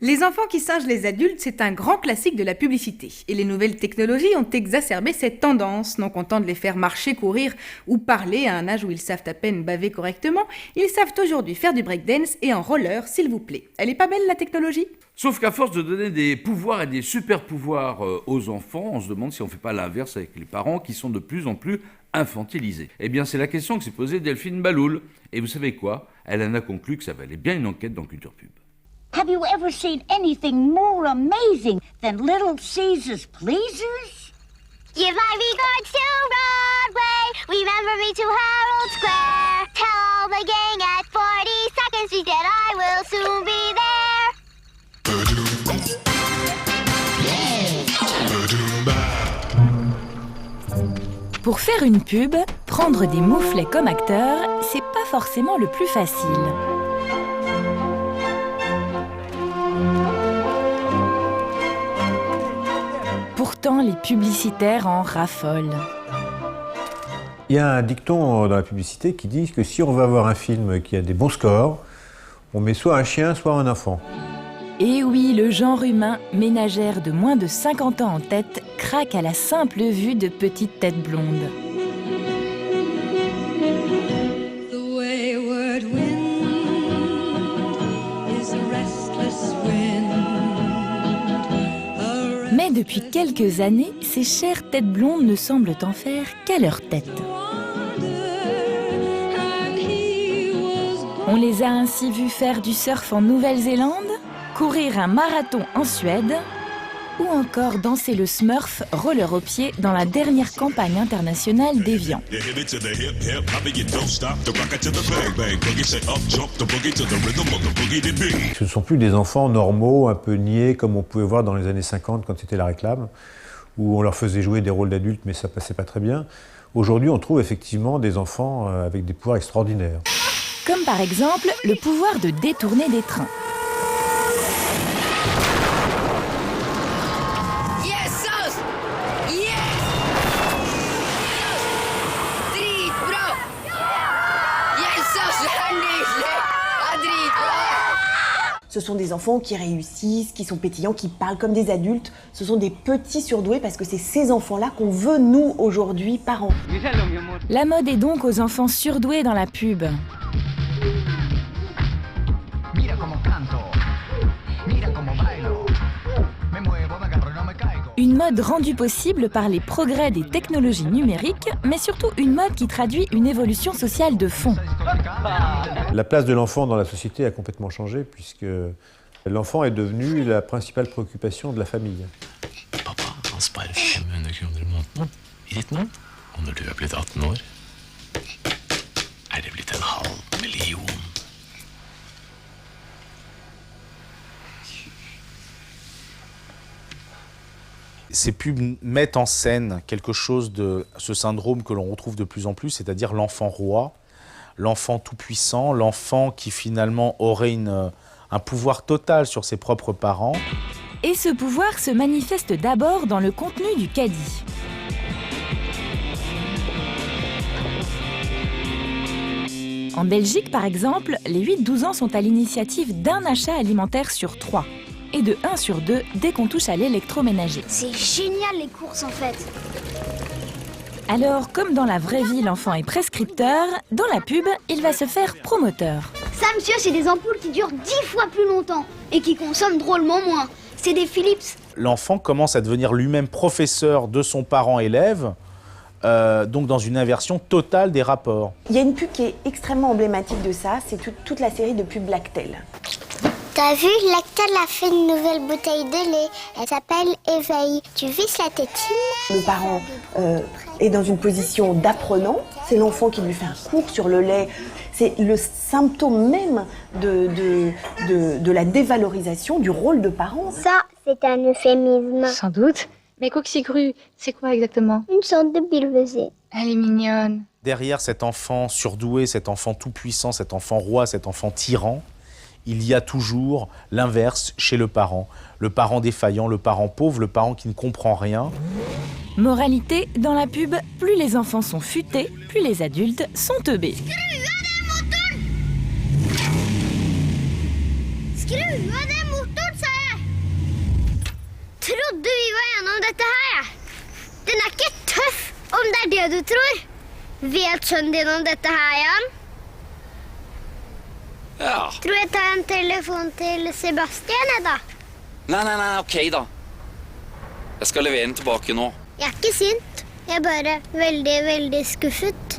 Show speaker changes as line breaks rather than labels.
Les enfants qui singent les adultes, c'est un grand classique de la publicité. Et les nouvelles technologies ont exacerbé cette tendance. Non contents de les faire marcher, courir ou parler à un âge où ils savent à peine baver correctement, ils savent aujourd'hui faire du breakdance et en roller, s'il vous plaît. Elle est pas belle la technologie ?
Sauf qu'à force de donner des pouvoirs et des super pouvoirs aux enfants, on se demande si on ne fait pas l'inverse avec les parents qui sont de plus en plus infantilisés. Eh bien, c'est la question que s'est posée Delphine Baloul. Et vous savez quoi ? Elle en a conclu que ça valait bien une enquête dans Culture Pub.
Have you ever seen anything more amazing than Little Caesar's Pleasers?
Give my regards to Broadway. Remember me to Harold Square. Tell the gang at 42nd Street that I will soon be there.
Pour faire une pub, prendre des mouflets comme acteur, c'est pas forcément le plus facile. Pourtant, les publicitaires en raffolent.
Il y a un dicton dans la publicité qui dit que si on veut avoir un film qui a des bons scores, on met soit un chien, soit un enfant.
Et oui, le genre humain, ménagère de moins de 50 ans en tête, craque à la simple vue de petites têtes blondes. Mais depuis quelques années, ces chères têtes blondes ne semblent en faire qu'à leur tête. On les a ainsi vus faire du surf en Nouvelle-Zélande, courir un marathon en Suède, ou encore danser le Smurf roller au pied dans la dernière campagne internationale d'Évian.
Ce ne sont plus des enfants normaux, un peu niais, comme on pouvait voir dans les années 50 quand c'était la réclame, où on leur faisait jouer des rôles d'adultes, mais ça passait pas très bien. Aujourd'hui, on trouve effectivement des enfants avec des pouvoirs extraordinaires.
Comme par exemple le pouvoir de détourner des trains.
Ce sont des enfants qui réussissent, qui sont pétillants, qui parlent comme des adultes. Ce sont des petits surdoués parce que c'est ces enfants-là qu'on veut, nous, aujourd'hui, parents.
La mode est donc aux enfants surdoués dans la pub. Une mode rendue possible par les progrès des technologies numériques, mais surtout une mode qui traduit une évolution sociale de fond.
La place de l'enfant dans la société a complètement changé puisque l'enfant est devenu la principale préoccupation de la famille.
Pappa, han sparer 500 kroner i måneden i ditt navn. Og når du er blitt 18 år, er det blitt 500 000.
Ces pubs mettent en scène quelque chose de ce syndrome que l'on retrouve de plus en plus, c'est-à-dire l'enfant roi, l'enfant tout-puissant, l'enfant qui finalement aurait un pouvoir total sur ses propres parents.
Et ce pouvoir se manifeste d'abord dans le contenu du caddie. En Belgique, par exemple, les 8-12 ans sont à l'initiative d'un achat alimentaire sur 3. Et de 1 sur 2 dès qu'on touche à l'électroménager.
C'est génial les courses en fait.
Alors, comme dans la vraie vie, l'enfant est prescripteur, dans la pub, il va se faire promoteur.
Ça monsieur, c'est des ampoules qui durent 10 fois plus longtemps et qui consomment drôlement moins. C'est des Philips.
L'enfant commence à devenir lui-même professeur de son parent élève, donc dans une inversion totale des rapports.
Il y a une pub qui est extrêmement emblématique de ça, c'est toute la série de pubs Lactel.
T'as vu, Lactel a fait une nouvelle bouteille de lait. Elle s'appelle Éveil. Tu visses la tétine.
Le parent est dans une position d'apprenant. C'est l'enfant qui lui fait un cours sur le lait. C'est le symptôme même de la dévalorisation du rôle de parent.
Ça, c'est un euphémisme.
Sans doute. Mais Coxigru, c'est quoi exactement?
Une sorte de bilvesée.
Elle est mignonne.
Derrière cet enfant surdoué, cet enfant tout-puissant, cet enfant roi, cet enfant tyran, il y a toujours l'inverse chez le parent défaillant, le parent pauvre, le parent qui ne comprend rien.
Moralité, dans la pub, plus les enfants sont futés, plus les adultes sont teubés.
Skru av den motoren, sa det det du tror? Vet sønnen din om dette her, Jan?
Ja.
Tror jeg tar en telefon til Sebastian, jeg da.
Nei, ok da. Jeg skal levere den tilbake nå.
Jeg er ikke sint. Jeg er bare veldig, veldig skuffet.